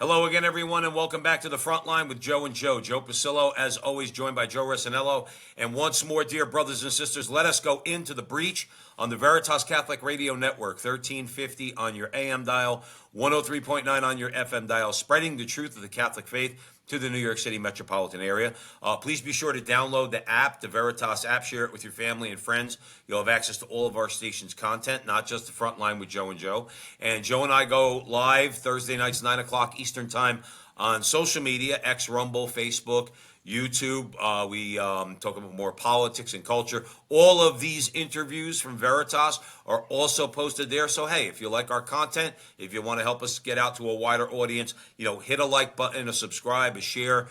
Hello again, everyone, and welcome back to the front line with Joe and Joe. Joe Pasillo, as always, joined by Joe Resinello. And once more, dear brothers and sisters, let us go into the breach on the Veritas Catholic Radio Network, 1350 on your AM dial, 103.9 on your FM dial, spreading the truth of the Catholic faith to the New York City metropolitan area. Please be sure to download the app, the Veritas app. Share it with your family and friends. You'll have access to all of our station's content, not just the front line with Joe and Joe. And Joe and I go live Thursday nights, 9 o'clock Eastern Time on social media, X, Rumble, Facebook, YouTube. We talk about more politics and culture. All of these interviews from Veritas are also posted there. So, hey, if you like our content, if you want to help us get out to a wider audience, hit a like button, a subscribe, a share,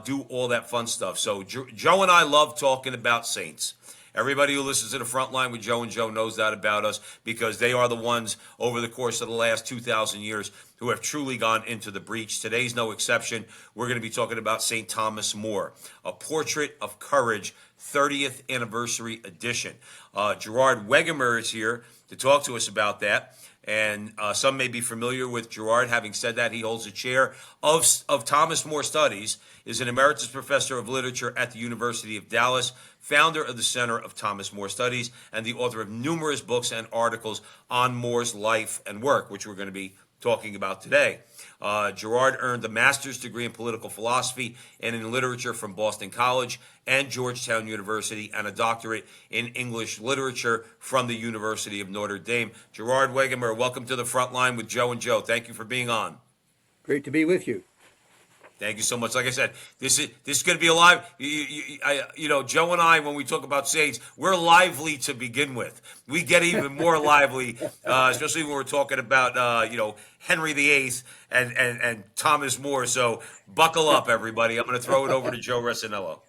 do all that fun stuff. So Joe and I love talking about saints. Everybody who listens to the front line with Joe and Joe knows that about us, because they are the ones over the course of the last 2,000 years who have truly gone into the breach. Today's no exception. We're going to be talking about St. Thomas More, A Portrait of Courage, 30th Anniversary Edition. Gerard Wegemer is here to talk to us about that. And some may be familiar with Gerard. Having said that, he holds the chair of Thomas More Studies, is an emeritus professor of literature at the University of Dallas, founder of the Center of Thomas More Studies, and the author of numerous books and articles on More's life and work, which we're going to be talking about today. Gerard earned a master's degree in political philosophy and in literature from Boston College and Georgetown University, and a doctorate in English literature from the University of Notre Dame. Gerard Wegemer, welcome to the front line with Joe and Joe. Thank you for being on. Great to be with you. Thank you so much. Like I said, this is going to be a live. Joe and I, when we talk about saints, we're lively to begin with. We get even more lively, especially when we're talking about Henry VIII and Thomas More. So buckle up, everybody. I'm going to throw it over to Joe Resinello.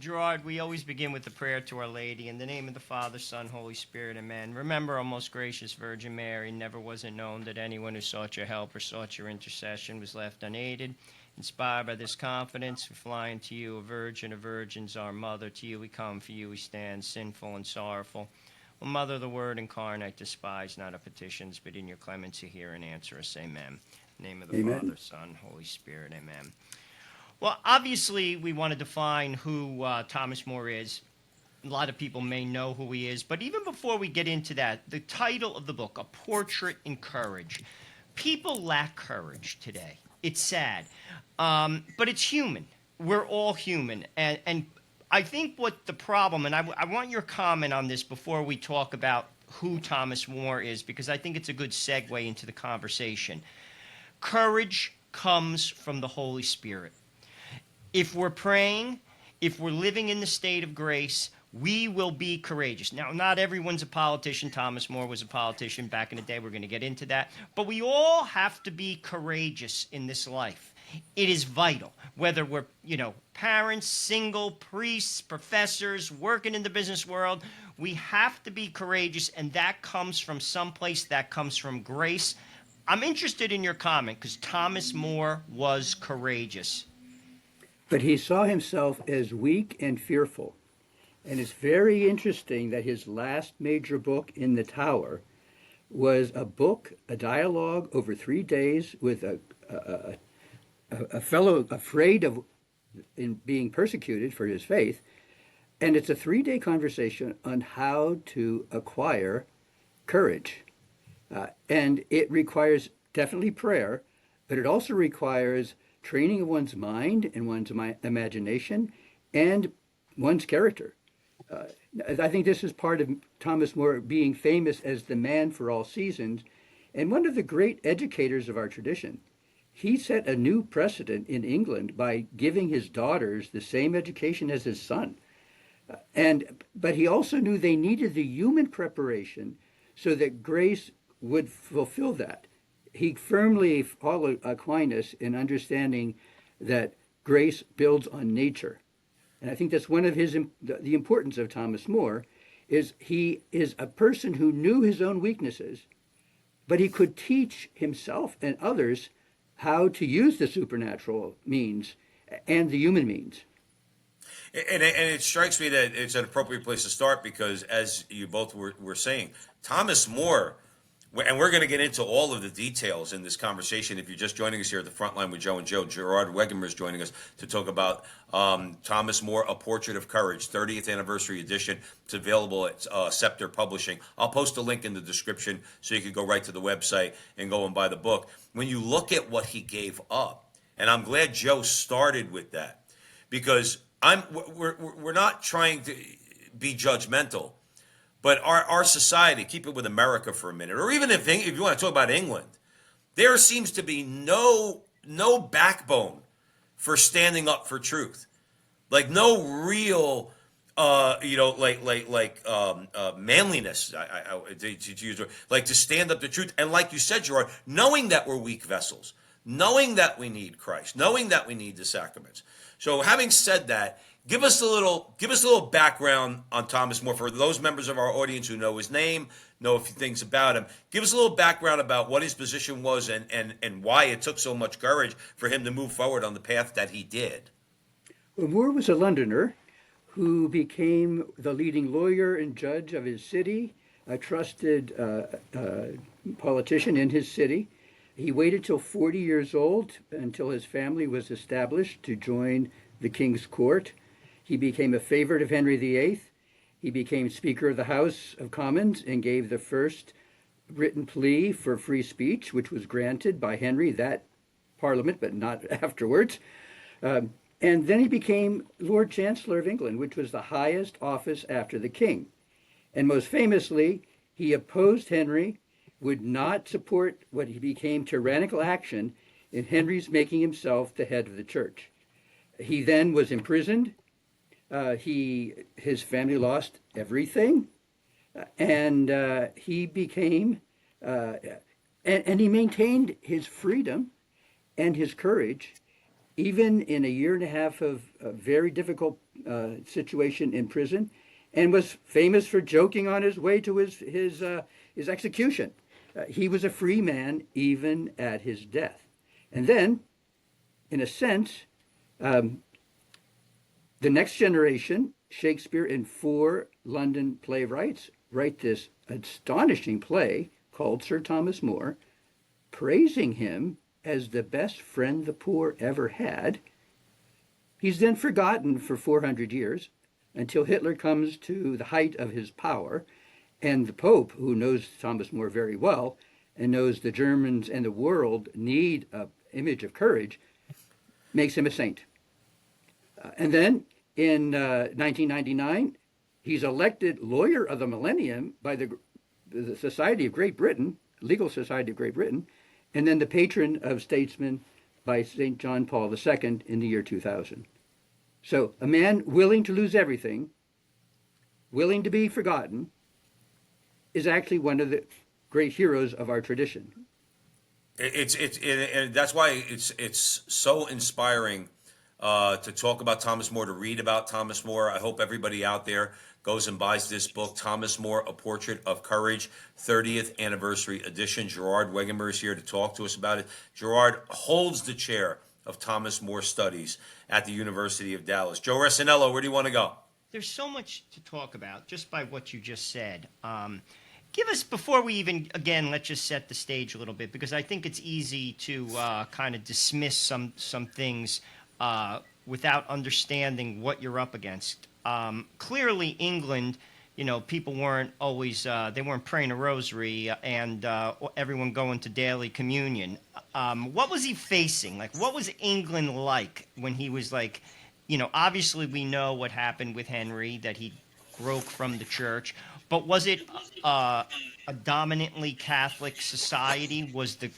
Gerard, we always begin with the prayer to Our Lady. In the name of the Father, Son, Holy Spirit, amen. Remember, O most gracious Virgin Mary, never was it known that anyone who sought your help or sought your intercession was left unaided. Inspired by this confidence, we fly unto you, a virgin of virgins, our mother. To you we come, for you we stand, sinful and sorrowful. O Mother of the Word incarnate, despise not our petitions, but in your clemency hear and answer us. Amen. In the name of the Amen. Father, Son, Holy Spirit. Amen. Well, obviously, we want to define who Thomas More is. A lot of people may know who he is, but even before we get into that, the title of the book, A Portrait in Courage. People lack courage today. It's sad, but it's human. We're all human, and I think what the problem, and I want your comment on this before we talk about who Thomas More is, because I think it's a good segue into the conversation. Courage comes from the Holy Spirit. If we're praying, if we're living in the state of grace, we will be courageous. Now, not everyone's a politician. Thomas More was a politician back in the day. We're going to get into that. But we all have to be courageous in this life. It is vital, whether we're, parents, single, priests, professors, working in the business world. We have to be courageous, and that comes from someplace. That comes from grace. I'm interested in your comment, because Thomas More was courageous. But he saw himself as weak and fearful. And it's very interesting that his last major book, In the Tower, was a dialogue over 3 days with a fellow afraid of being persecuted for his faith. And it's a 3-day conversation on how to acquire courage. And it requires definitely prayer, but it also requires training of one's mind and one's imagination and one's character. I think this is part of Thomas More being famous as the man for all seasons, and one of the great educators of our tradition. He set a new precedent in England by giving his daughters the same education as his son. But he also knew they needed the human preparation so that grace would fulfill that. He firmly followed Aquinas in understanding that grace builds on nature. And I think that's one of the importance of Thomas More, is he is a person who knew his own weaknesses, but he could teach himself and others how to use the supernatural means and the human means. And it strikes me that it's an appropriate place to start, because, as you both were saying, Thomas More And we're going to get into all of the details in this conversation. If you're just joining us here at the front line with Joe and Joe, Gerard Wegemer is joining us to talk about Thomas More, A Portrait of Courage, 30th Anniversary Edition. It's available at Scepter Publishing. I'll post a link in the description so you can go right to the website and go and buy the book. When you look at what he gave up, and I'm glad Joe started with that, because we're not trying to be judgmental. But our society, keep it with America for a minute, or even if you want to talk about England, there seems to be no backbone for standing up for truth, like no real, manliness. To use like to stand up to truth, and like you said, Gerard, knowing that we're weak vessels, knowing that we need Christ, knowing that we need the sacraments. So, having said that, give us a little background on Thomas More for those members of our audience who know his name, know a few things about him. Give us a little background about what his position was and why it took so much courage for him to move forward on the path that he did. Well, Moore was a Londoner who became the leading lawyer and judge of his city, a trusted politician in his city. He waited till 40 years old until his family was established to join the King's Court. He became a favorite of Henry VIII. He became Speaker of the House of Commons and gave the first written plea for free speech, which was granted by Henry, that Parliament, but not afterwards. And then he became Lord Chancellor of England, which was the highest office after the King. And most famously, he opposed Henry, would not support what he became tyrannical action in Henry's making himself the head of the church. He then was imprisoned. His family lost everything, and he became, and he maintained his freedom and his courage, even in a year and a half of a very difficult situation in prison, and was famous for joking on his way to his execution. He was a free man even at his death. And then, in a sense, the next generation, Shakespeare and 4 London playwrights, write this astonishing play called Sir Thomas More, praising him as the best friend the poor ever had. He's then forgotten for 400 years until Hitler comes to the height of his power, and the Pope, who knows Thomas More very well and knows the Germans and the world need an image of courage, makes him a saint. And then in 1999, he's elected Lawyer of the Millennium by the Society of Great Britain, Legal Society of Great Britain, and then the Patron of Statesmen by St. John Paul II in the year 2000. So a man willing to lose everything, willing to be forgotten, is actually one of the great heroes of our tradition. And that's why it's so inspiring to talk about Thomas More, to read about Thomas More. I hope everybody out there goes and buys this book, Thomas More, A Portrait of Courage, 30th Anniversary Edition. Gerard Wegemer is here to talk to us about it. Gerard holds the chair of Thomas More Studies at the University of Dallas. Joe Resinello, where do you want to go? There's so much to talk about just by what you just said. Give us, before we even, again, let's just set the stage a little bit, because I think it's easy to kind of dismiss some things without understanding what you're up against. Clearly, England, people weren't always, they weren't praying a rosary and everyone going to daily communion. What was he facing? Like, what was England like when he was like, obviously we know what happened with Henry, that he broke from the church. But was it a dominantly Catholic society? Was the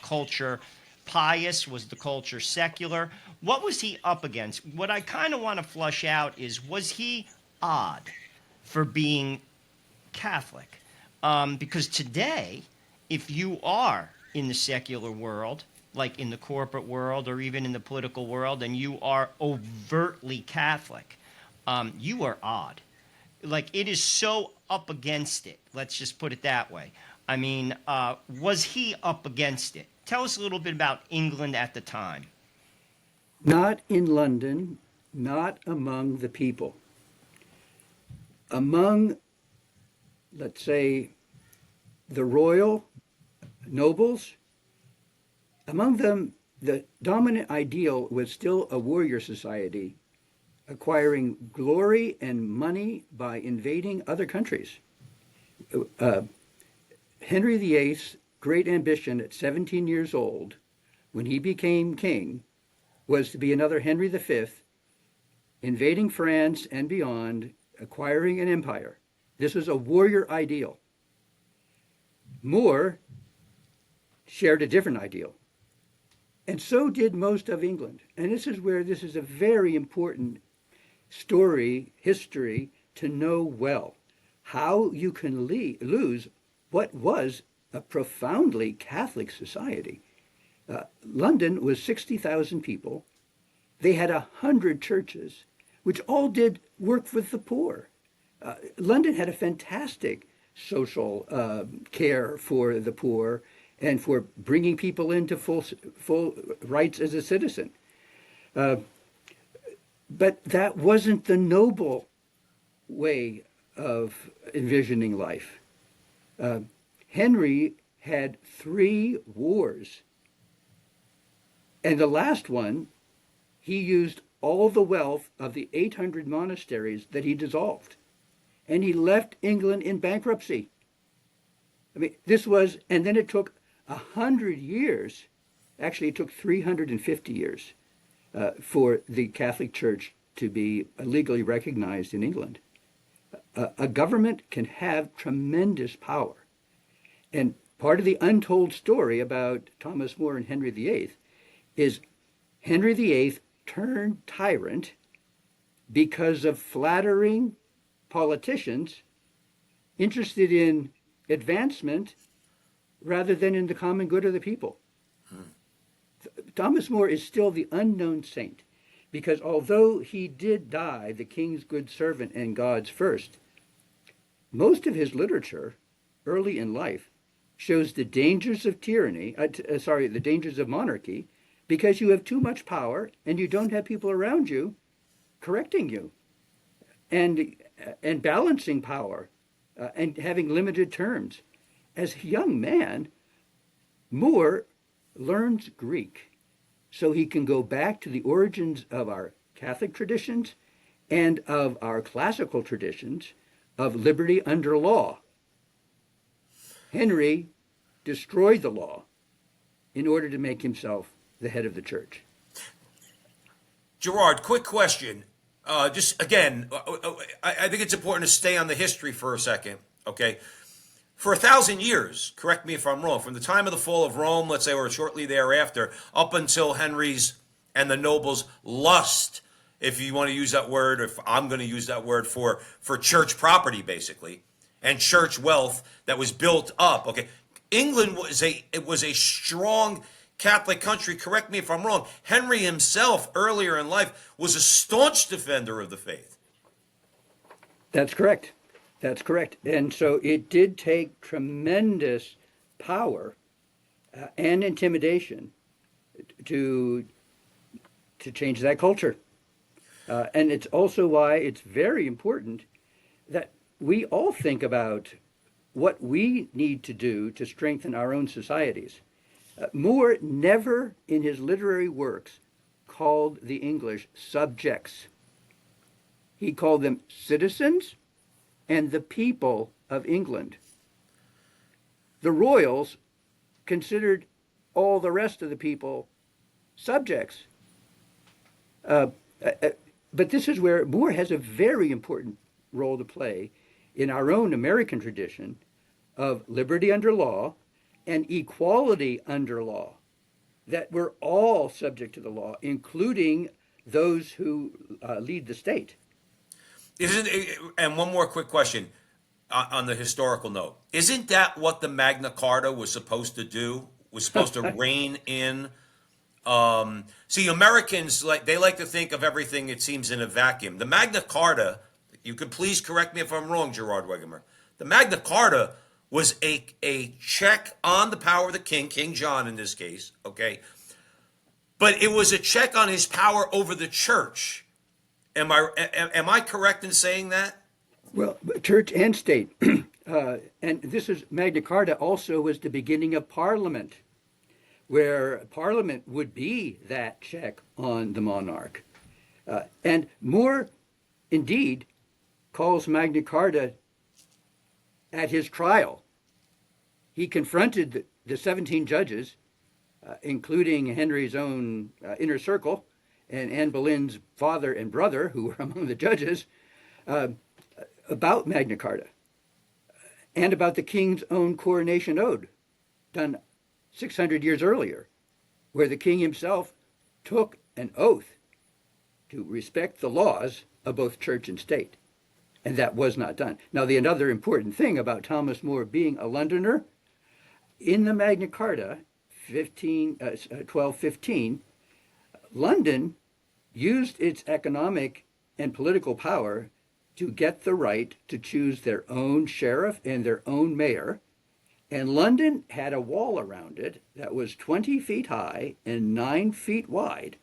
culture pious? Was the culture secular? What was he up against? What I kind of want to flush out is, was he odd for being Catholic? Because today, if you are in the secular world, like in the corporate world or even in the political world, and you are overtly Catholic, you are odd. Like, it is so up against it. Let's just put it that way. I mean, was he up against it? Tell us a little bit about England at the time. Not in London, not among the people. Among, let's say, the royal nobles, among them, the dominant ideal was still a warrior society, acquiring glory and money by invading other countries. Henry VIII's great ambition at 17 years old, when he became king, was to be another Henry V, invading France and beyond, acquiring an empire. This was a warrior ideal. More shared a different ideal. And so did most of England. And this is where this is a very important history to know well. How you can lose what was a profoundly Catholic society. London was 60,000 people. They had 100 churches, which all did work with the poor. London had a fantastic social care for the poor and for bringing people into full rights as a citizen. But that wasn't the noble way of envisioning life. Henry had 3 wars. And the last one, he used all the wealth of the 800 monasteries that he dissolved. And he left England in bankruptcy. I mean, and then it took 100 years, actually it took 350 years for the Catholic Church to be legally recognized in England. A government can have tremendous power. And part of the untold story about Thomas More and Henry VIII is Henry VIII turned tyrant because of flattering politicians interested in advancement rather than in the common good of the people. Thomas More is still the unknown saint because although he did die the king's good servant and God's first, most of his literature early in life shows the dangers of the dangers of monarchy, because you have too much power and you don't have people around you correcting you and balancing power and having limited terms. As a young man, More learns Greek so he can go back to the origins of our Catholic traditions and of our classical traditions of liberty under law. Henry destroyed the law in order to make himself the head of the church. Gerard, quick question. Just again, I think it's important to stay on the history for a second. Okay, for 1,000 years, correct me if I'm wrong, from the time of the fall of Rome, let's say, or shortly thereafter, up until Henry's and the nobles' lust, if you want to use that word, or if I'm going to use that word for church property, basically, and church wealth that was built up. Okay, England was a strong Catholic country. Correct me if I'm wrong. Henry himself, earlier in life, was a staunch defender of the faith. That's correct. That's correct. And so it did take tremendous power and intimidation to change that culture. And it's also why it's very important that we all think about what we need to do to strengthen our own societies. More never in his literary works called the English subjects. He called them citizens and the people of England. The royals considered all the rest of the people subjects. But this is where More has a very important role to play in our own American tradition of liberty under law and equality under law, that we're all subject to the law, including those who lead the state. And one more quick question on the historical note. Isn't that what the Magna Carta was supposed to do? Was supposed to rein in? See, Americans, they like to think of everything, it seems, in a vacuum. The Magna Carta, you could please correct me if I'm wrong, Gerard Wegemer. The Magna Carta was a check on the power of the king, King John in this case, okay? But it was a check on his power over the church. Am I correct in saying that? Well, church and state. And this is Magna Carta also was the beginning of Parliament, where Parliament would be that check on the monarch. And Moore, indeed, calls Magna Carta at his trial. He confronted the 17 judges, including Henry's own inner circle and Anne Boleyn's father and brother, who were among the judges, uh, about Magna Carta and about the king's own coronation ode, done 600 years earlier, where the king himself took an oath to respect the laws of both church and state. And that was not done. Now, the another important thing about Thomas More being a Londoner, in the Magna Carta, 1215, London used its economic and political power to get the right to choose their own sheriff and their own mayor. And London had a wall around it that was 20 feet high and 9 feet wide.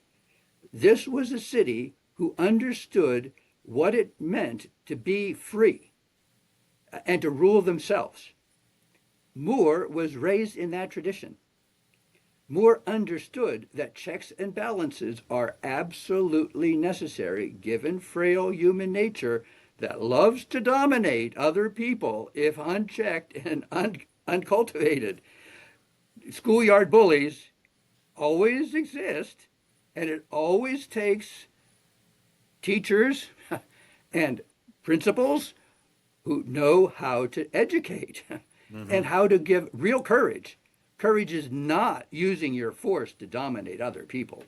This was a city who understood what it meant to be free and to rule themselves. Moore was raised in that tradition. Moore understood that checks and balances are absolutely necessary given frail human nature that loves to dominate other people if unchecked and uncultivated. Schoolyard bullies always exist, and it always takes teachers and principals who know how to educate and how to give real courage. Courage is not using your force to dominate other people,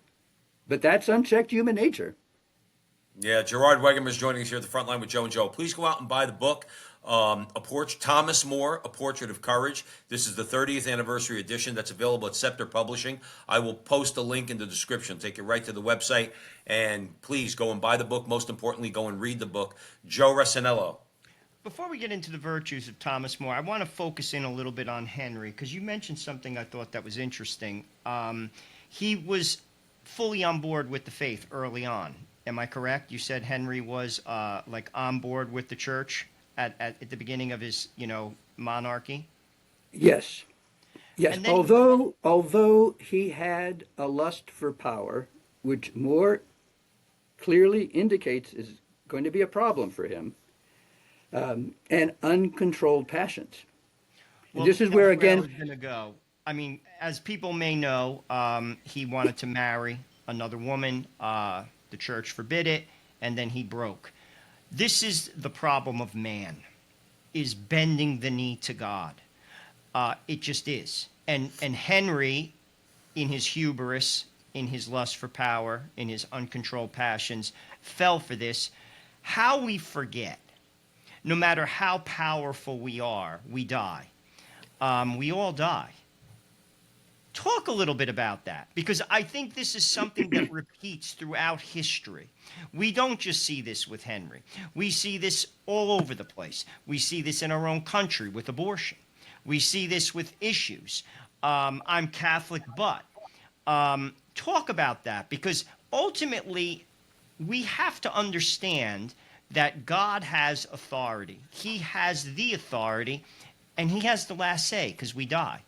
but that's unchecked human nature. Yeah, Gerard Wegemer is joining us here at the front line with Joe and Joe. Please go out and buy the book, Thomas More, A Portrait of Courage. This is the 30th anniversary edition that's available at Scepter Publishing. I will post a link in the description, take you right to the website, and please go and buy the book. Most importantly, go and read the book. Joe Resinello. Before we get into the virtues of Thomas More, I want to focus in a little bit on Henry, because you mentioned something I thought that was interesting. He was fully on board with the faith early on. Am I correct? You said Henry was like on board with the church at the beginning of his, monarchy? Yes. Yes. And then, Although he had a lust for power, which Moore clearly indicates is going to be a problem for him, and uncontrolled passions. And well, this is that's where I again, was going to go. I mean, as people may know, he wanted to marry another woman. The church forbid it, and then he broke. This is the problem of man, is bending the knee to God. It just is. And Henry, in his hubris, in his lust for power, in his uncontrolled passions, fell for this. How we forget, no matter how powerful we are, we die. We all die. Talk a little bit about that, because I think this is something that repeats throughout history. We don't just see this with Henry. We see this all over the place. We see this in our own country with abortion. We see this with issues. I'm Catholic, but talk about that, because ultimately we have to understand that God has authority. He has the authority, and he has the last say, because we die.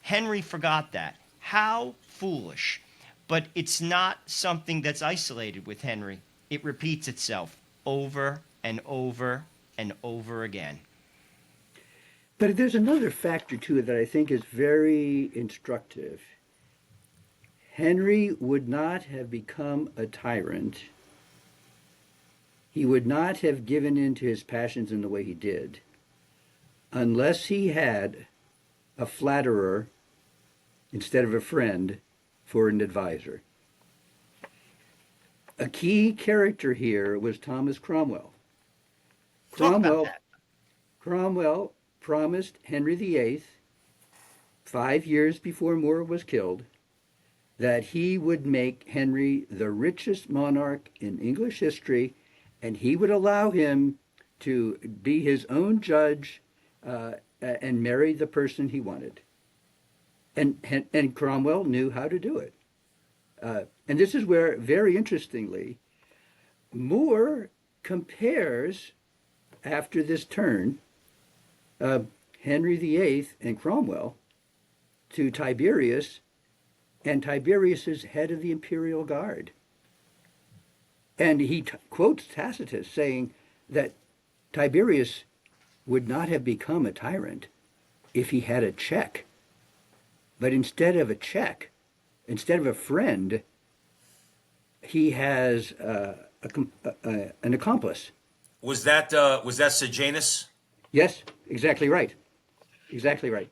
Henry forgot that. How foolish. But it's not something that's isolated with Henry. It repeats itself over and over and over again. but there's another factor to it that I think is very instructive. Henry would not have become a tyrant. He would not have given in to his passions in the way he did unless he had a flatterer instead of a friend for an advisor. A key character here was Thomas Cromwell. Talk about Cromwell, that. Cromwell promised Henry VIII, 5 years before More was killed, that he would make Henry the richest monarch in English history, and he would allow him to be his own judge and marry the person he wanted. And Cromwell knew how to do it. And this is where, very interestingly, Moore compares, after this turn, Henry VIII and Cromwell to Tiberius, and Tiberius is head of the imperial guard. And he quotes Tacitus saying that Tiberius would not have become a tyrant if he had a check. But instead of a check, instead of a friend, he has an accomplice. Was that Sejanus? Yes, exactly right. Exactly right.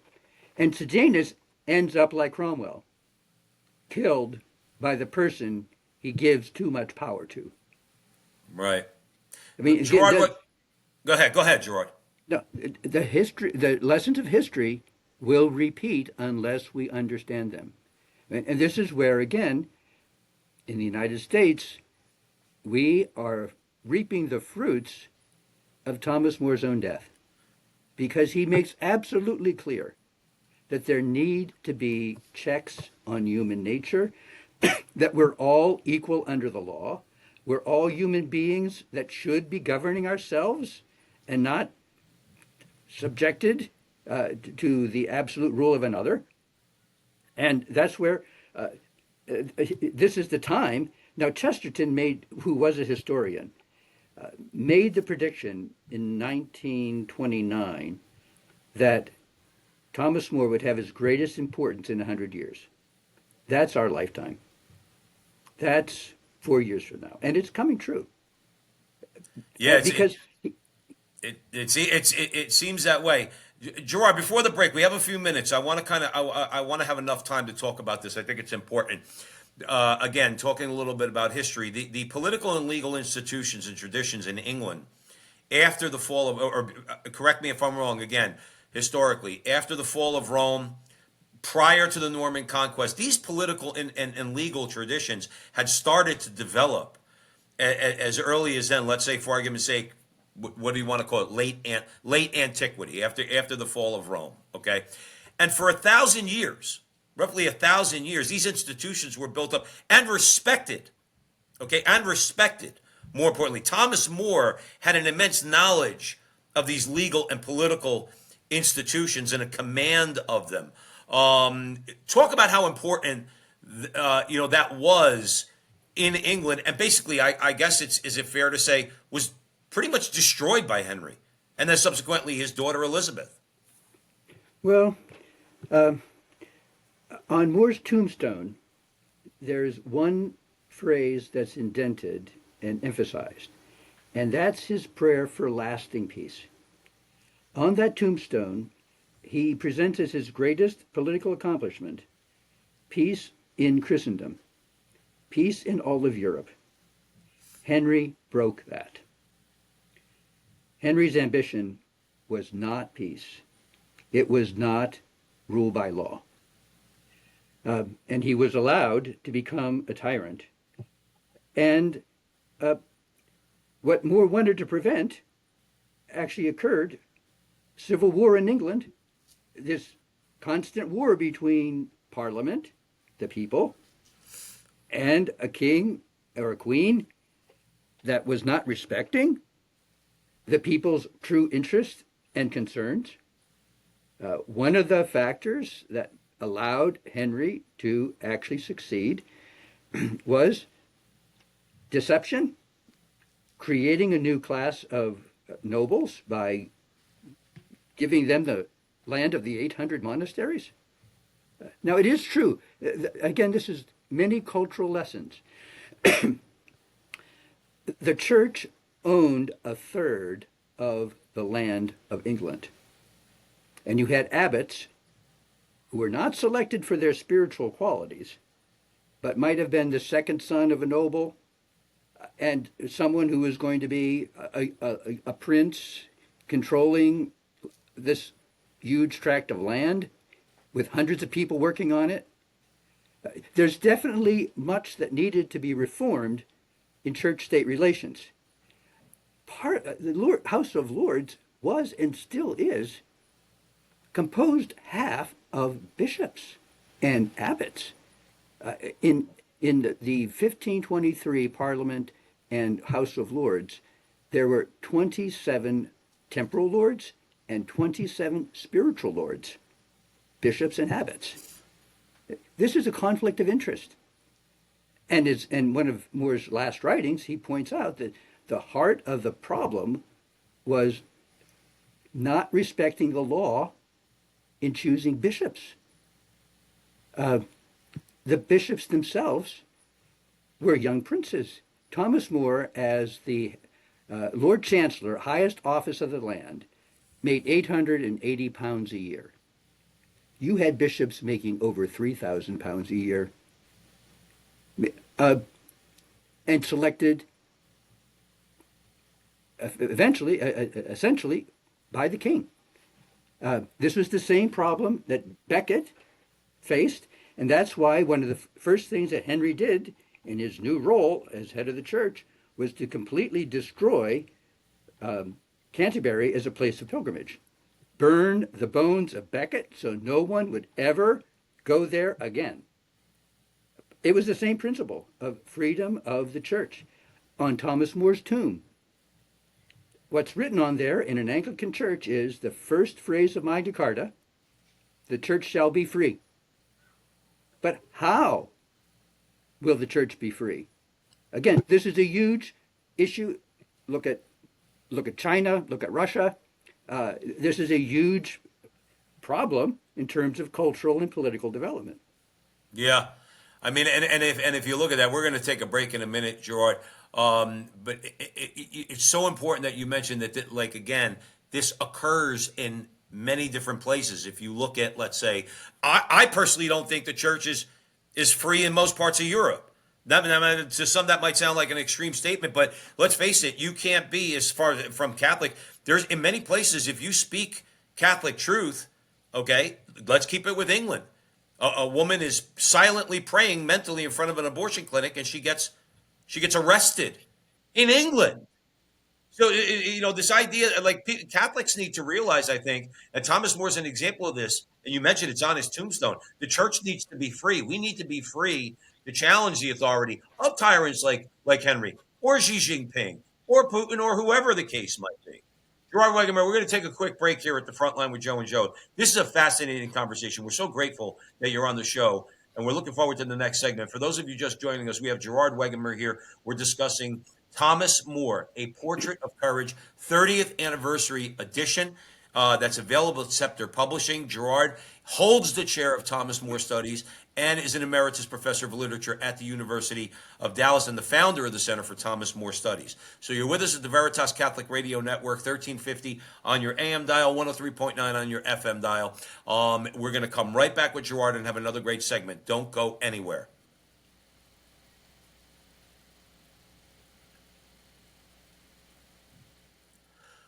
And Sejanus ends up like Cromwell, killed by the person he gives too much power to. Right. I mean, Gerard, go ahead, Gerard. no, the lessons of history will repeat unless we understand them. And this is where, again, in the United States, we are reaping the fruits of Thomas More's own death, because he makes absolutely clear that there need to be checks on human nature, that we're all equal under the law, we're all human beings that should be governing ourselves and not subjected to the absolute rule of another. And that's where this is the time. Now, Chesterton who was a historian, made the prediction in 1929 that Thomas More would have his greatest importance in 100 years. That's our lifetime. That's 4 years from now. And it's coming true. Yeah, because it seems that way. Gerard, before the break, we have a few minutes. I want to I want to have enough time to talk about this. I think it's important. Again, talking a little bit about history, the political and legal institutions and traditions in England after the fall of, or correct me if I'm wrong, again, historically, after the fall of Rome, prior to the Norman conquest, these political and legal traditions had started to develop as early as then. Let's say, for argument's sake, what do you want to call it? Late antiquity, after the fall of Rome. Okay, and for 1,000 years, roughly 1,000 years, these institutions were built up and respected. Okay, and respected. More importantly, Thomas More had an immense knowledge of these legal and political institutions and a command of them. Talk about how important that was in England, and basically, I guess is it fair to say, was pretty much destroyed by Henry, and then subsequently his daughter Elizabeth. Well, on More's tombstone, there's one phrase that's indented and emphasized, and that's his prayer for lasting peace. On that tombstone, he presents as his greatest political accomplishment peace in Christendom, peace in all of Europe. Henry broke that. Henry's ambition was not peace. It was not rule by law. And he was allowed to become a tyrant. And what More wanted to prevent actually occurred. Civil war in England, this constant war between Parliament, the people, and a king or a queen that was not respecting the people's true interests and concerns. One of the factors that allowed Henry to actually succeed was deception, creating a new class of nobles by giving them the land of the 800 monasteries. Now, it is true. Again, this is many cultural lessons. The church owned a third of the land of England. And you had abbots who were not selected for their spiritual qualities, but might have been the second son of a noble and someone who was going to be a prince controlling this huge tract of land with hundreds of people working on it. There's definitely much that needed to be reformed in church-state relations. The House of Lords was and still is composed half of bishops and abbots. In the 1523 Parliament and House of Lords, there were 27 temporal lords and 27 spiritual lords, bishops and abbots. This is a conflict of interest. And in one of Moore's last writings, he points out that the heart of the problem was not respecting the law in choosing bishops. The bishops themselves were young princes. Thomas More, as the Lord Chancellor, highest office of the land, made £880 a year. You had bishops making over £3,000 a year, and selected eventually, essentially, by the king. This was the same problem that Becket faced, and that's why one of the first things that Henry did in his new role as head of the church was to completely destroy Canterbury as a place of pilgrimage. Burn the bones of Becket so no one would ever go there again. It was the same principle of freedom of the church. On Thomas More's tomb, what's written on there in an Anglican church is the first phrase of Magna Carta: the church shall be free. But how will the church be free? Again, this is a huge issue. Look at China, look at Russia. This is a huge problem in terms of cultural and political development. Yeah, I mean, and if you look at that, we're going to take a break in a minute, Gerard. But it's so important that you mentioned that, like, again, this occurs in many different places. If you look at, let's say, I personally don't think the church is free in most parts of Europe. To some, that might sound like an extreme statement, but let's face it, you can't be, as far as from Catholic. There's in many places, if you speak Catholic truth, okay, let's keep it with England. A woman is silently praying mentally in front of an abortion clinic, and she gets arrested in England. So, this idea, like, Catholics need to realize, I think, and Thomas More is an example of this, and you mentioned it's on his tombstone. The church needs to be free. We need to be free to challenge the authority of tyrants like Henry or Xi Jinping or Putin or whoever the case might be. Gerard Wegemer, we're going to take a quick break here at the front line with Joe and Joe. This is a fascinating conversation. We're so grateful that you're on the show, and we're looking forward to the next segment. For those of you just joining us, we have Gerard Wegemer here. We're discussing Thomas More, A Portrait of Courage, 30th Anniversary Edition. That's available at Scepter Publishing. Gerard holds the chair of Thomas More Studies and is an emeritus professor of literature at the University of Dallas and the founder of the Center for Thomas More Studies. So you're with us at the Veritas Catholic Radio Network, 1350 on your AM dial, 103.9 on your FM dial. We're going to come right back with Gerard and have another great segment. Don't go anywhere.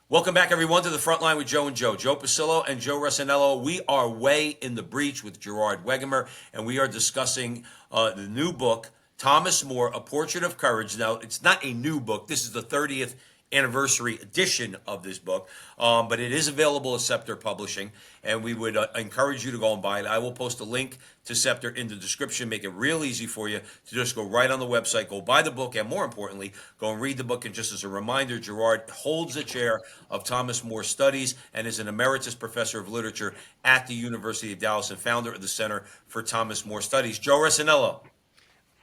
Welcome back, everyone, to the front line with Joe and Joe. Joe Pasillo and Joe Resinello. We are way in the breach with Gerard Wegemer, and we are discussing the new book, Thomas More, A Portrait of Courage. Now, it's not a new book. This is the 30th anniversary edition of this book, but it is available at Scepter Publishing, and we would encourage you to go and buy it. I will post a link to Scepter in the description, make it real easy for you to just go right on the website, go buy the book, and more importantly, go and read the book. And just as a reminder, Gerard holds the chair of Thomas More Studies and is an emeritus professor of literature at the University of Dallas and founder of the Center for Thomas More Studies. Joe Resinello.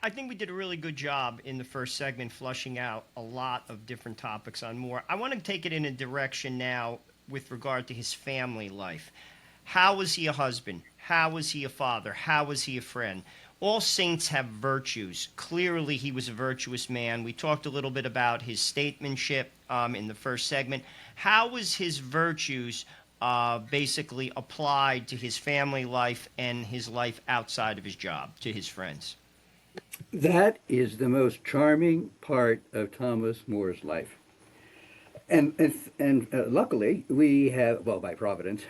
I think we did a really good job in the first segment flushing out a lot of different topics on More. I want to take it in a direction now with regard to his family life. How was he a husband? How was he a father? How was he a friend? All saints have virtues. Clearly, he was a virtuous man. We talked a little bit about his statesmanship in the first segment. How was his virtues basically applied to his family life and his life outside of his job, to his friends? That is the most charming part of Thomas More's life. And luckily, we have, well, by providence,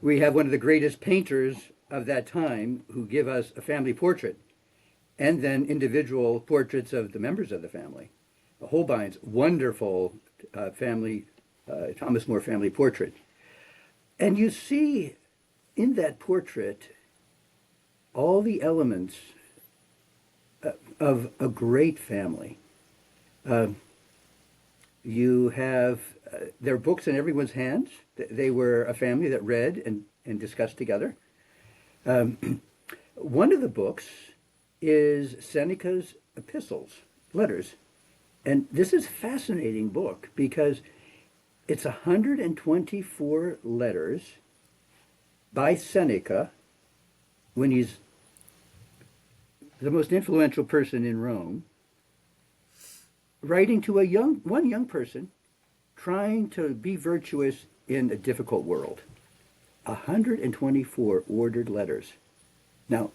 we have one of the greatest painters of that time who give us a family portrait and then individual portraits of the members of the family. Holbein's wonderful Thomas More family portrait. And you see in that portrait all the elements of a great family. You have their books in everyone's hands. They were a family that read and discussed together. One of the books is Seneca's epistles, letters. And this is a fascinating book because it's 124 letters by Seneca when he's the most influential person in Rome, writing to one young person trying to be virtuous in a difficult world. 124 ordered letters. Now,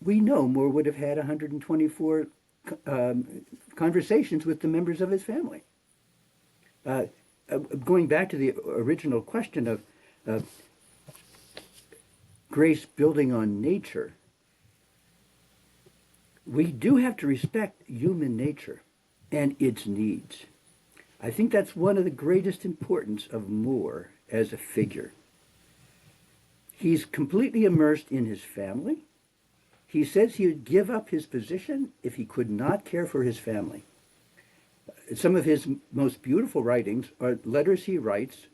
we know Moore would have had 124 conversations with the members of his family. Going back to the original question of grace building on nature, we do have to respect human nature and its needs. I think that's one of the greatest importance of Moore as a figure. He's completely immersed in his family. He says he would give up his position if he could not care for his family. Some of his most beautiful writings are letters he writes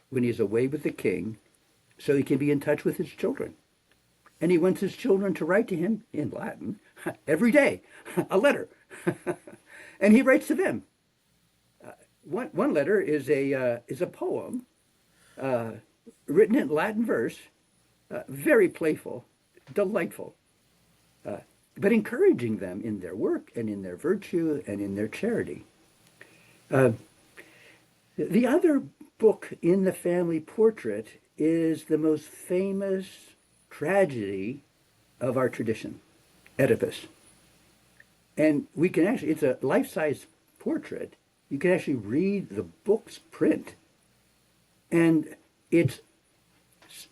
when he's away with the king so he can be in touch with his children. And he wants his children to write to him in Latin every day, a letter. And he writes to them. One letter is a poem written in Latin verse, very playful, delightful, but encouraging them in their work and in their virtue and in their charity. The other book in the family portrait is the most famous tragedy of our tradition, Oedipus. And we can actually, it's a life-size portrait. You can actually read the book's print. And it's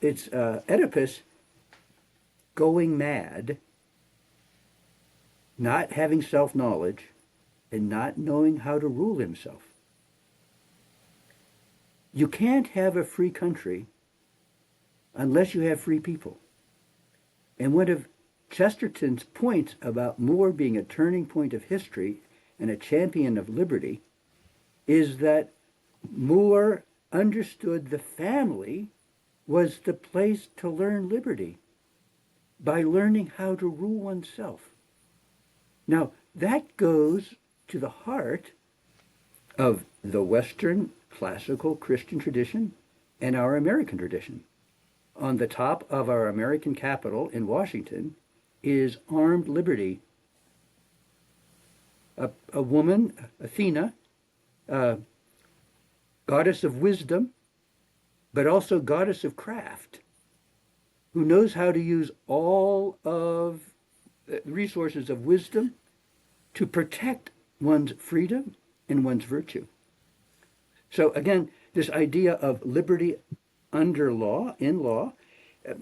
Oedipus going mad, not having self-knowledge, and not knowing how to rule himself. You can't have a free country unless you have free people. And one of Chesterton's points about Moore being a turning point of history and a champion of liberty is that Moore understood the family was the place to learn liberty by learning how to rule oneself. Now, that goes to the heart of the Western classical Christian tradition and our American tradition. On the top of our American Capitol in Washington is armed liberty. A woman, Athena, goddess of wisdom, but also goddess of craft, who knows how to use all of the resources of wisdom to protect one's freedom and one's virtue. So again, this idea of liberty under law, in law,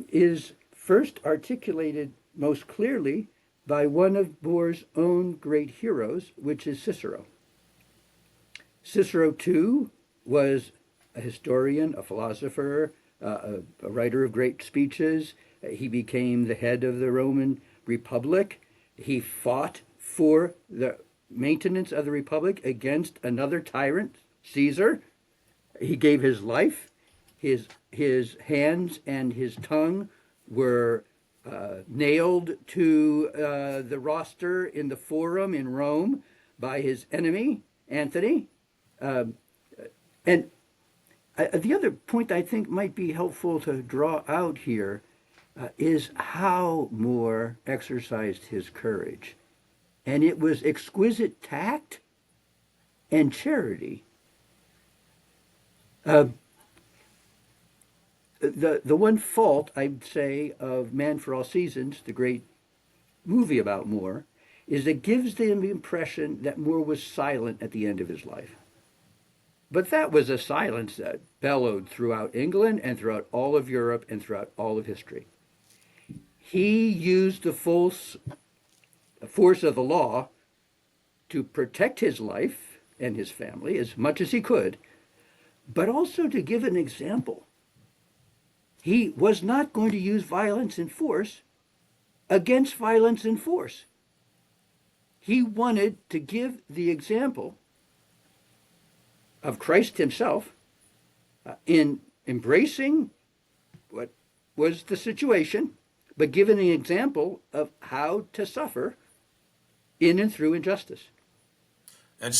is first articulated most clearly by one of Moore's own great heroes, which is Cicero. Cicero, too, was a historian, a philosopher, a writer of great speeches. He became the head of the Roman Republic. He fought for the maintenance of the Republic against another tyrant, Caesar. He gave his life. His hands and his tongue were nailed to the roster in the Forum in Rome by his enemy, Antony. And the other point I think might be helpful to draw out here is how Moore exercised his courage. And it was exquisite tact and charity. The one fault, I'd say, of Man for All Seasons, the great movie about Moore, is it gives the impression that Moore was silent at the end of his life. But that was a silence that bellowed throughout England and throughout all of Europe and throughout all of history. He used the full force of the law to protect his life and his family as much as he could, but also to give an example. He was not going to use violence and force against violence and force. He wanted to give the example of Christ himself in embracing what was the situation, but giving an example of how to suffer in and through injustice. And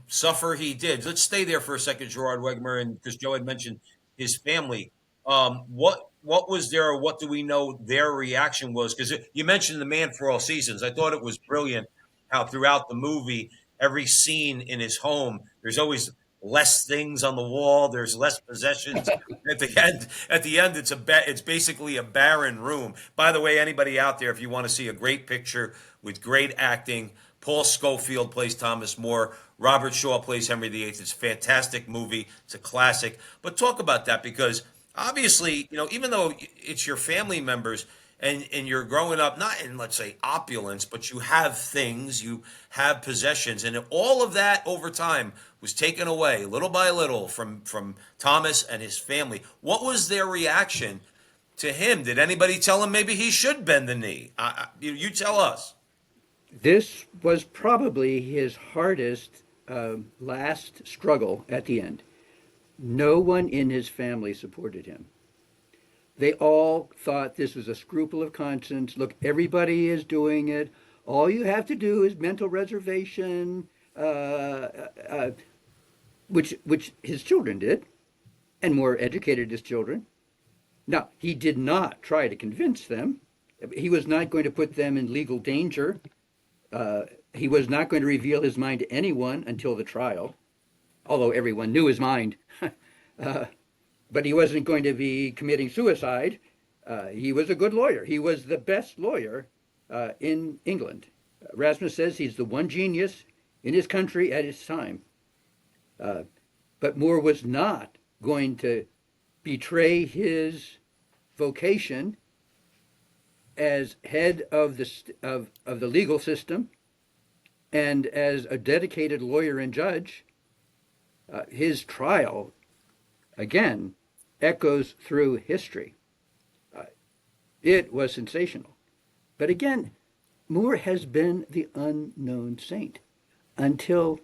suffer he did. Let's stay there for a second, Gerard Wegemer, and because Joe had mentioned his family. What was there, or what do we know their reaction was? Because you mentioned the man for all seasons. I thought it was brilliant how throughout the movie, every scene in his home, there's always less things on the wall. There's less possessions. At the end, it's basically a barren room. By the way, anybody out there, if you want to see a great picture with great acting, Paul Scofield plays Thomas More. Robert Shaw plays Henry VIII. It's a fantastic movie. It's a classic. But talk about that, because obviously, even though it's your family members and you're growing up not in, let's say, opulence, but you have things, you have possessions, and all of that over time was taken away little by little from Thomas and his family. What was their reaction to him? Did anybody tell him maybe he should bend the knee? You tell us. This was probably his hardest last struggle at the end. No one in his family supported him. They all thought this was a scruple of conscience. Look, everybody is doing it. All you have to do is mental reservation, which his children did, and More educated his children. Now, he did not try to convince them. He was not going to put them in legal danger. He was not going to reveal his mind to anyone until the trial, although everyone knew his mind. But he wasn't going to be committing suicide. He was a good lawyer. He was the best lawyer in England. Rasmus says he's the one genius in his country at his time. But More was not going to betray his vocation as head of the legal system and as a dedicated lawyer and judge. His trial, again, echoes through history. It was sensational. But again, More has been the unknown saint. Until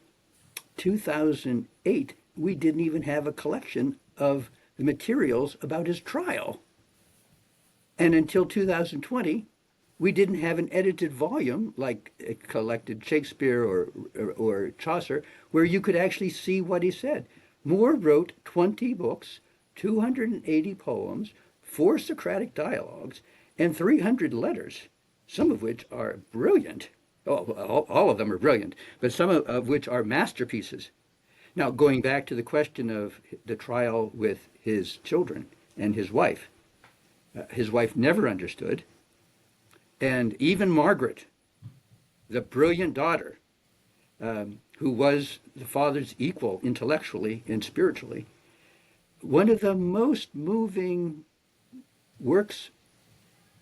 2008, we didn't even have a collection of the materials about his trial. And until 2020, we didn't have an edited volume like collected Shakespeare or Chaucer, where you could actually see what he said. More wrote 20 books, 280 poems, 4 Socratic dialogues, and 300 letters, some of which are brilliant. All of them are brilliant, but some of which are masterpieces. Now, going back to the question of the trial with his children and his wife never understood. And even Margaret, the brilliant daughter, who was the father's equal intellectually and spiritually, one of the most moving works,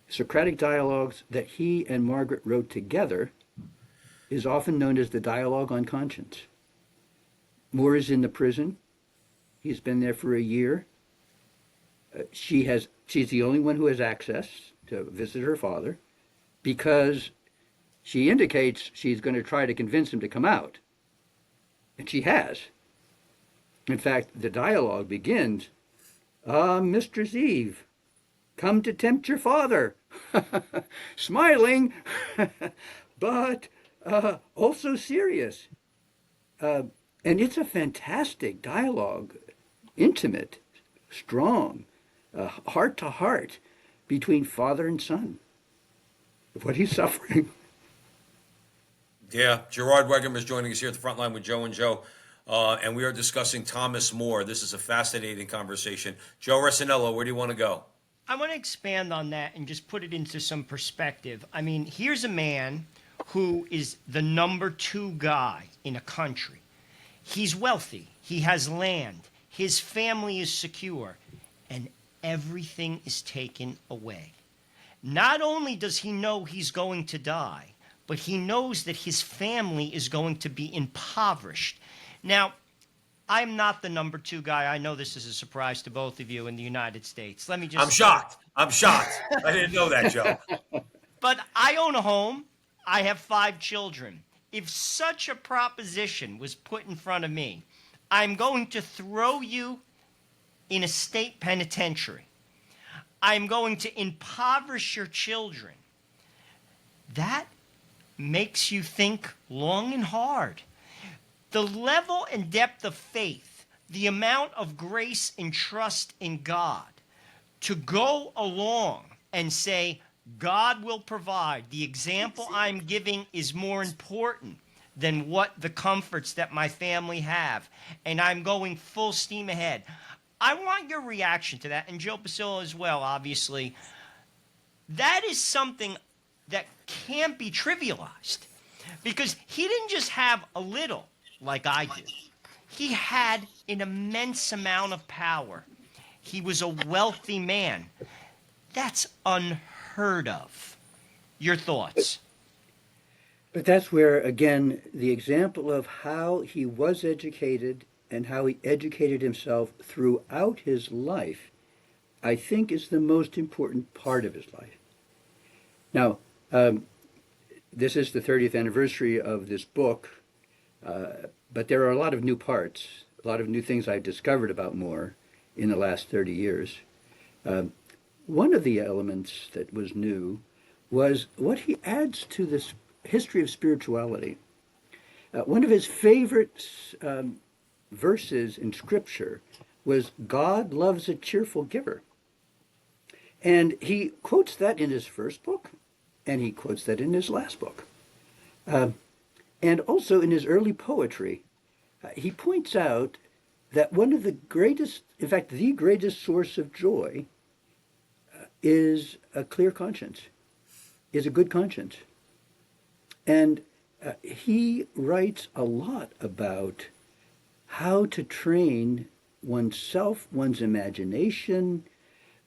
Socratic dialogues, that he and Margaret wrote together is often known as the Dialogue on Conscience. More is in the prison. He's been there for a year. She's the only one who has access to visit her father, because she indicates she's going to try to convince him to come out. And she has. In fact, the dialogue begins, Mistress Eve, come to tempt your father. Smiling, but also serious. And it's a fantastic dialogue, intimate, strong, heart to heart between father and son. What he's suffering. Yeah, Gerard Wegemer is joining us here at the front line with Joe and Joe, and we are discussing Thomas More. This is a fascinating conversation. Joe Resinello, where do you want to go? I want to expand on that and just put it into some perspective. I mean, here's a man who is the number 2 guy in a country. He's wealthy. He has land. His family is secure. And everything is taken away. Not only does he know he's going to die, but he knows that his family is going to be impoverished. Now, I'm not the number 2 guy. I know this is a surprise to both of you in the United States. Let me just... I'm shocked. I didn't know that, Joe. But I own a home. I have 5 children. If such a proposition was put in front of me, I'm going to throw you in a state penitentiary. I'm going to impoverish your children. That makes you think long and hard. The level and depth of faith, the amount of grace and trust in God to go along and say, God will provide. The example I'm giving is more important than what the comforts that my family have. And I'm going full steam ahead. I want your reaction to that, and Joe Pasillo as well, obviously. That is something that can't be trivialized because he didn't just have a little like I do. He had an immense amount of power. He was a wealthy man. That's unheard of. Your thoughts? But that's where, again, the example of how he was educated and how he educated himself throughout his life, I think is the most important part of his life. Now, this is the 30th anniversary of this book, but there are a lot of new parts, a lot of new things I've discovered about Moore in the last 30 years. One of the elements that was new was what he adds to this history of spirituality. One of his favorite verses in Scripture was, "God loves a cheerful giver." And he quotes that in his first book, and he quotes that in his last book. And also in his early poetry, he points out that one of the greatest, in fact, the greatest source of joy is a clear conscience, is a good conscience. And he writes a lot about how to train oneself, one's imagination,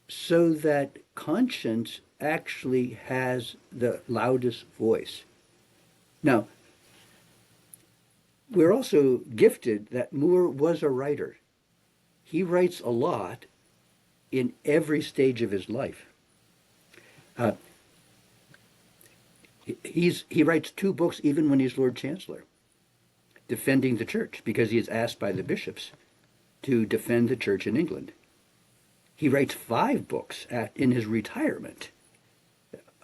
so that conscience actually has the loudest voice. Now, we're also gifted that Moore was a writer. He writes a lot in every stage of his life. He writes 2 books even when he's Lord Chancellor, defending the church, because he is asked by the bishops to defend the church in England. He writes 5 books in his retirement,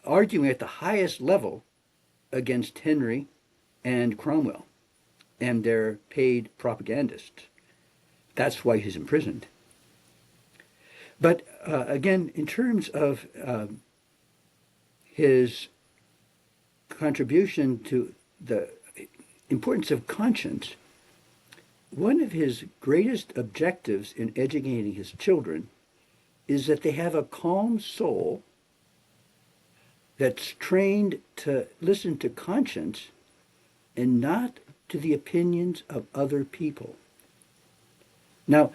arguing at the highest level against Henry and Cromwell and their paid propagandists. That's why he's imprisoned. But again, in terms of his contribution to the importance of conscience, one of his greatest objectives in educating his children is that they have a calm soul that's trained to listen to conscience and not to the opinions of other people. Now,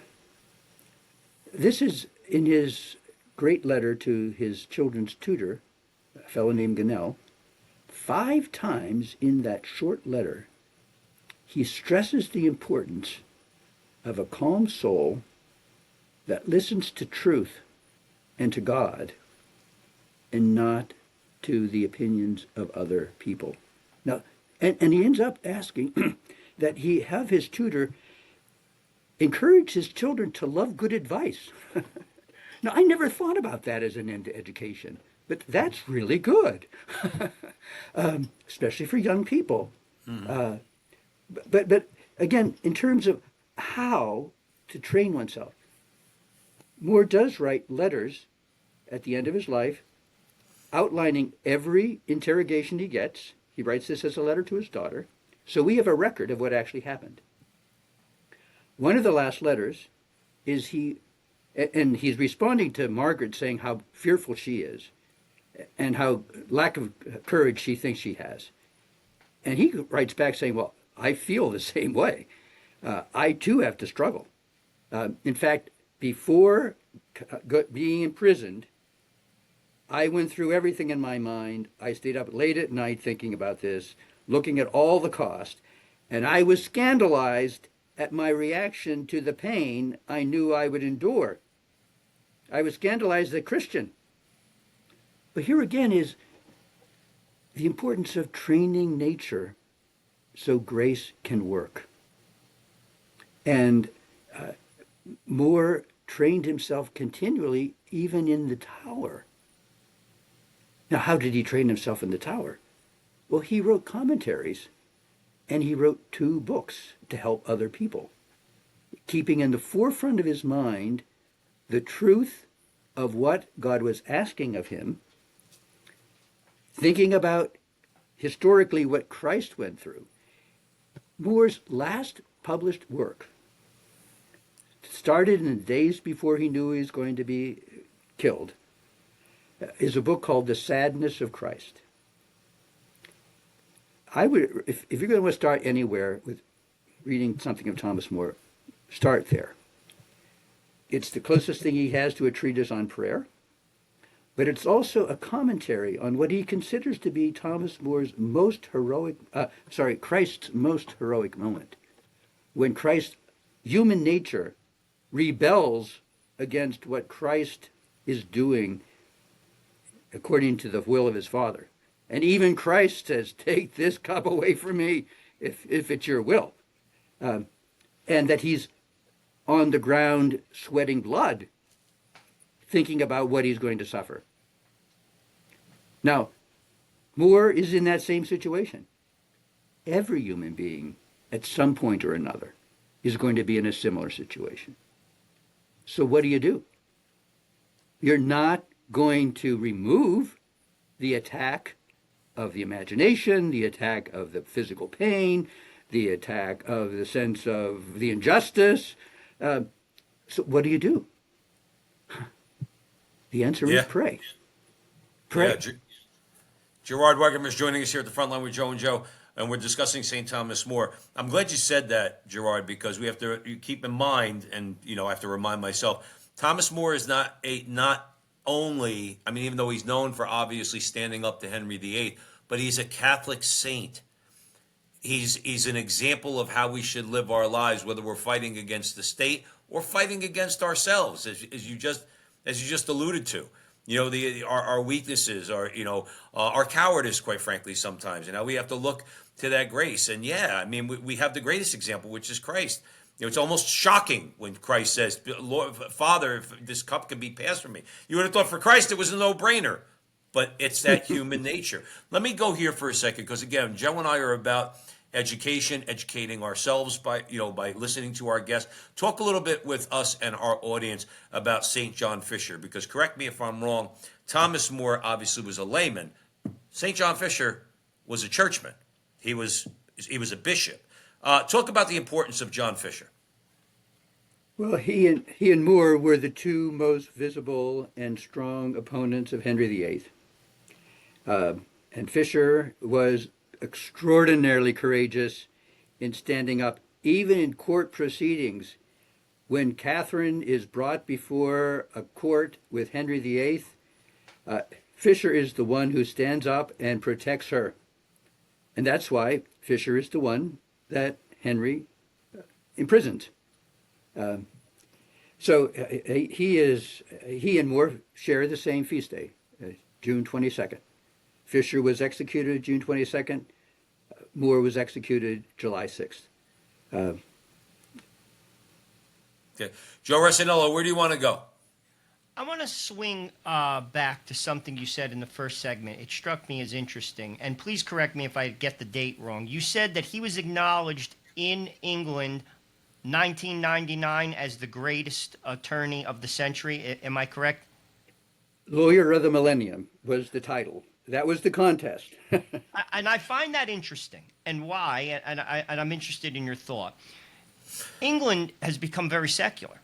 this is in his great letter to his children's tutor, a fellow named Gunnell. 5 times in that short letter, he stresses the importance of a calm soul that listens to truth and to God and not to the opinions of other people. Now, and he ends up asking that he have his tutor encourage his children to love good advice. Now, I never thought about that as an end to education, but that's really good, especially for young people. Mm-hmm. But again, in terms of how to train oneself, Moore does write letters at the end of his life outlining every interrogation he gets. He writes this as a letter to his daughter, so we have a record of what actually happened. One of the last letters is he's responding to Margaret saying how fearful she is and how lack of courage she thinks she has. And he writes back saying, well, I feel the same way. I too have to struggle. In fact, before being imprisoned, I went through everything in my mind. I stayed up late at night thinking about this, looking at all the cost, and I was scandalized at my reaction to the pain I knew I would endure. I was scandalized as a Christian. But here again is the importance of training nature so grace can work. And Moore trained himself continually, even in the tower. Now, how did he train himself in the tower? Well, he wrote commentaries and he wrote 2 books to help other people, keeping in the forefront of his mind the truth of what God was asking of him, thinking about historically what Christ went through. Moore's last published work started in the days before he knew he was going to be killed, is a book called The Sadness of Christ. I would, if you're going to start anywhere with reading something of Thomas More, start there. It's the closest thing he has to a treatise on prayer, but it's also a commentary on what he considers to be Thomas More's Christ's most heroic moment, when Christ's human nature rebels against what Christ is doing according to the will of his Father. And even Christ says, take this cup away from me if it's your will. And that he's on the ground sweating blood, thinking about what he's going to suffer. Now, Moore is in that same situation. Every human being, at some point or another, is going to be in a similar situation. So what do? You're not going to remove the attack of the imagination, the attack of the physical pain, the attack of the sense of the injustice. So what do? The answer is pray. Pray. Yeah, Gerard Wegemer is joining us here at the front line with Joe and Joe, and we're discussing St. Thomas More. I'm glad you said that, Gerard, because we have to keep in mind, and I have to remind myself, Thomas More is not only, I mean, even though he's known for obviously standing up to Henry VIII, but he's a Catholic saint. He's an example of how we should live our lives, whether we're fighting against the state or fighting against ourselves, as you just alluded to. Our weaknesses, our cowardice, quite frankly, sometimes. And how we have to look to that grace. And I mean, we have the greatest example, which is Christ. It's almost shocking when Christ says, Lord, Father, if this cup can be passed from me. You would have thought for Christ it was a no-brainer. But it's that human nature. Let me go here for a second, because again, Joe and I are about education, educating ourselves by listening to our guests. Talk a little bit with us and our audience about St. John Fisher, because correct me if I'm wrong, Thomas More obviously was a layman. St. John Fisher was a churchman. He was a bishop. Talk about the importance of John Fisher. Well, he and Moore were the 2 most visible and strong opponents of Henry VIII. And Fisher was extraordinarily courageous in standing up, even in court proceedings. When Catherine is brought before a court with Henry VIII, Fisher is the one who stands up and protects her. And that's why Fisher is the one that Henry imprisoned. So he and Moore share the same feast day, June 22nd. Fisher was executed June 22nd. Moore was executed July 6th. Okay. Joe Resinello, where do you want to go? I want to swing back to something you said in the first segment. It struck me as interesting, and please correct me if I get the date wrong. You said that he was acknowledged in England 1999 as the greatest attorney of the century. Am I correct? Lawyer of the Millennium was the title. That was the contest. And I find that interesting. And why? And I'm interested in your thought. England has become very secular.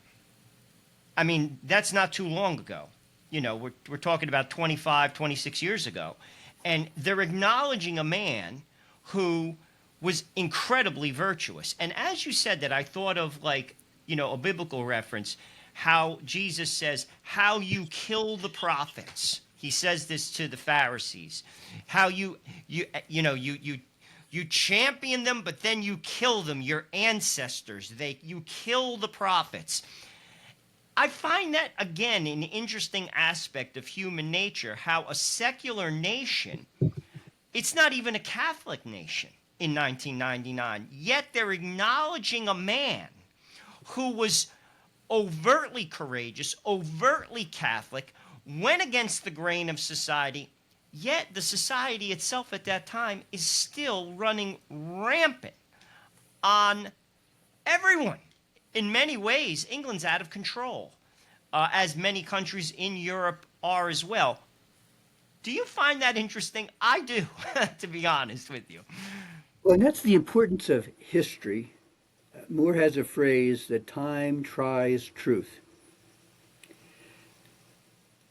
I mean, that's not too long ago. We're talking about 25, 26 years ago. And they're acknowledging a man who was incredibly virtuous. And as you said that, I thought of a biblical reference, how Jesus says, how you kill the prophets. He says this to the Pharisees, how you champion them, but then you kill them, your ancestors. You kill the prophets. I find that, again, an interesting aspect of human nature, how a secular nation, it's not even a Catholic nation in 1999, yet they're acknowledging a man who was overtly courageous, overtly Catholic, went against the grain of society, yet the society itself at that time is still running rampant on everyone. In many ways, England's out of control, as many countries in Europe are as well. Do you find that interesting? I do, to be honest with you. Well, and that's the importance of history. Moore has a phrase that time tries truth.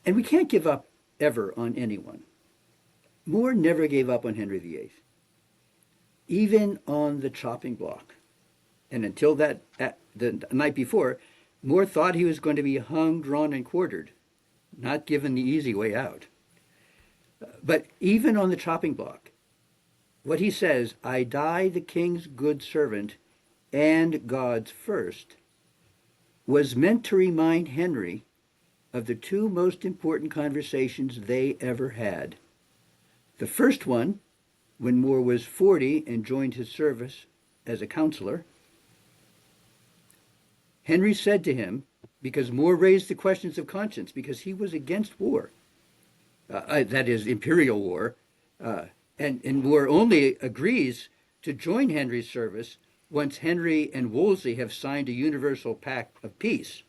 And we can't give up ever on anyone. Moore never gave up on Henry VIII, even on the chopping block. And until the night before, Moore thought he was going to be hung, drawn, and quartered, not given the easy way out. But even on the chopping block, what he says, I die the king's good servant and God's first, was meant to remind Henry of the two most important conversations they ever had. The first one, when Moore was 40 and joined his service as a counselor, Henry said to him, because Moore raised the questions of conscience, because he was against war, that is, imperial war, and Moore only agrees to join Henry's service once Henry and Wolsey have signed a universal pact of peace.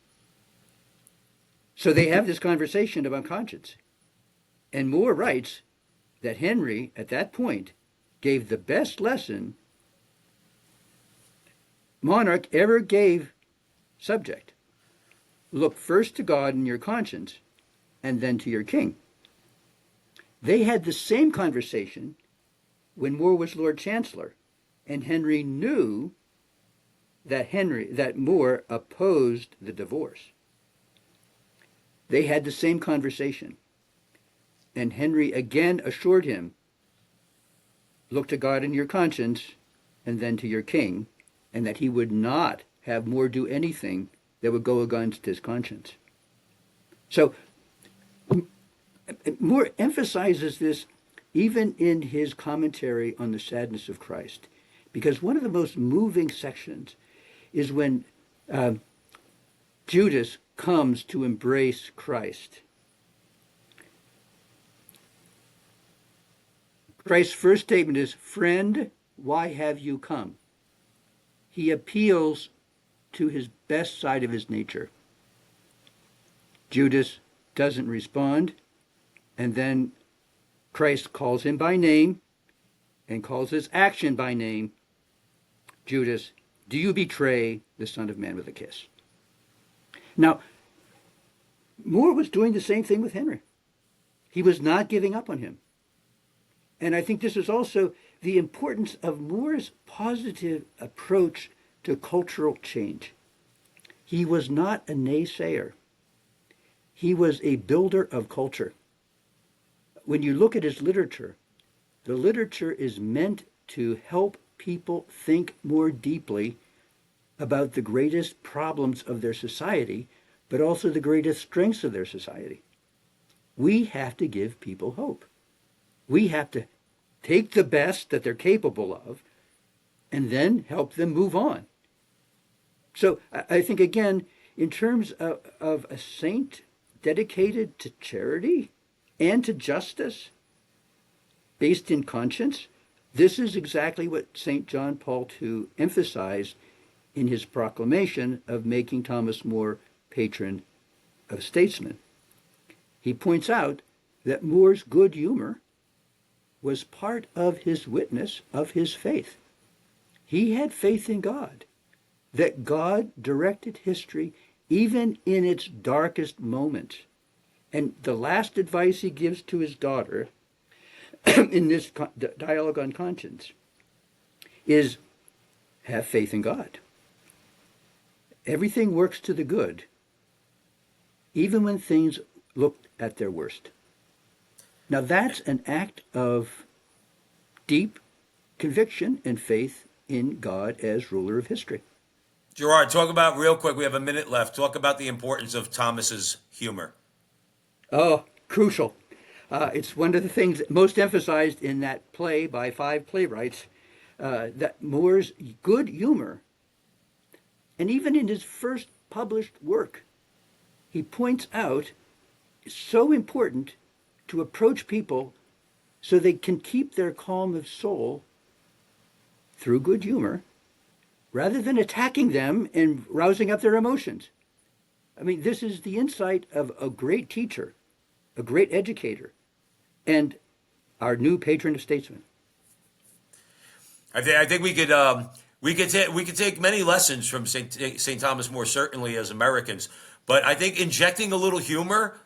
So they have this conversation about conscience. And Moore writes that Henry, at that point, gave the best lesson monarch ever gave subject. Look first to God in your conscience, and then to your king. They had the same conversation when Moore was Lord Chancellor, and Henry knew that Moore opposed the divorce. They had the same conversation, and Henry again assured him, look to God in your conscience, and then to your king, and that he would not have Moore do anything that would go against his conscience. So Moore emphasizes this even in his commentary on the sadness of Christ, because one of the most moving sections is when Judas comes to embrace Christ. Christ's first statement is, friend, why have you come? He appeals to his best side of his nature. Judas doesn't respond, and then Christ calls him by name and calls his action by name. Judas, do you betray the Son of Man with a kiss? Now, Moore was doing the same thing with Henry. He was not giving up on him. And I think this is also the importance of Moore's positive approach to cultural change. He was not a naysayer. He was a builder of culture. When you look at his literature, the literature is meant to help people think more deeply about the greatest problems of their society, but also the greatest strengths of their society. We have to give people hope. We have to take the best that they're capable of and then help them move on. So I think, again, in terms of a saint dedicated to charity and to justice, based in conscience, this is exactly what St. John Paul II emphasized in his proclamation of making Thomas More patron of statesmen. He points out that More's good humor was part of his witness of his faith. He had faith in God, that God directed history even in its darkest moments. And the last advice he gives to his daughter in this dialogue on conscience is have faith in God. Everything works to the good, even when things look at their worst. Now that's an act of deep conviction and faith in God as ruler of history. Gerard, talk about real quick. We have a minute left. Talk about the importance of Thomas's humor. Oh, crucial. It's one of the things most emphasized in that play by 5 playwrights, that Moore's good humor And even in his first published work, he points out it's so important to approach people so they can keep their calm of soul through good humor rather than attacking them and rousing up their emotions. I mean, this is the insight of a great teacher, a great educator, and our new patron of statesmen. I think we could take many lessons from St. Thomas More, certainly as Americans, but I think injecting a little humor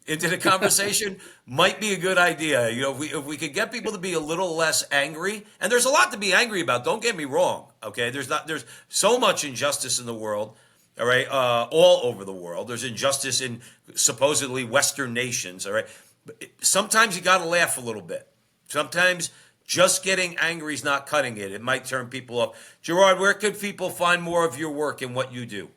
into the conversation might be a good idea. You know, if we could get people to be a little less angry, and there's a lot to be angry about. Don't get me wrong. Okay, there's so much injustice in the world. All right, all over the world. There's injustice in supposedly Western nations. All right, but sometimes you got to laugh a little bit. Sometimes just getting angry is not cutting it. It might turn people off. Gerard, where could people find more of your work and what you do?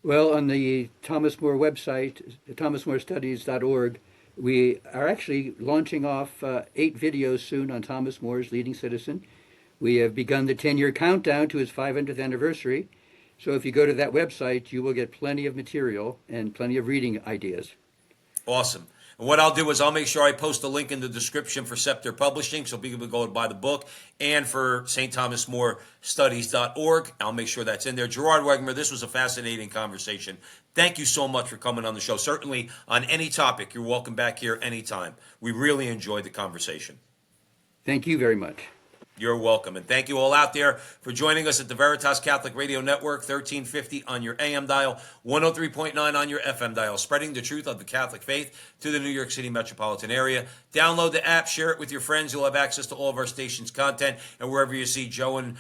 Well, on the Thomas More website, thomasmorestudies.org, we are actually launching off 8 videos soon on Thomas More's Leading Citizen. We have begun the 10-year countdown to his 500th anniversary. So if you go to that website, you will get plenty of material and plenty of reading ideas. Awesome. And what I'll do is I'll make sure I post a link in the description for Scepter Publishing so people can go and buy the book, and for stthomasmorestudies.org. I'll make sure that's in there. Gerard Wegemer, this was a fascinating conversation. Thank you so much for coming on the show. Certainly on any topic, you're welcome back here anytime. We really enjoyed the conversation. Thank you very much. You're welcome. And thank you all out there for joining us at the Veritas Catholic Radio Network, 1350 on your AM dial, 103.9 on your FM dial, spreading the truth of the Catholic faith to the New York City metropolitan area. Download the app, share it with your friends. You'll have access to all of our station's content. And wherever you see Joe and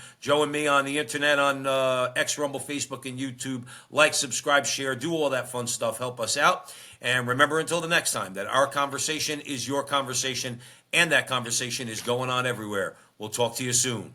me on the internet, on X, Rumble, Facebook, and YouTube, like, subscribe, share, do all that fun stuff. Help us out. And remember, until the next time, that our conversation is your conversation, and that conversation is going on everywhere. We'll talk to you soon.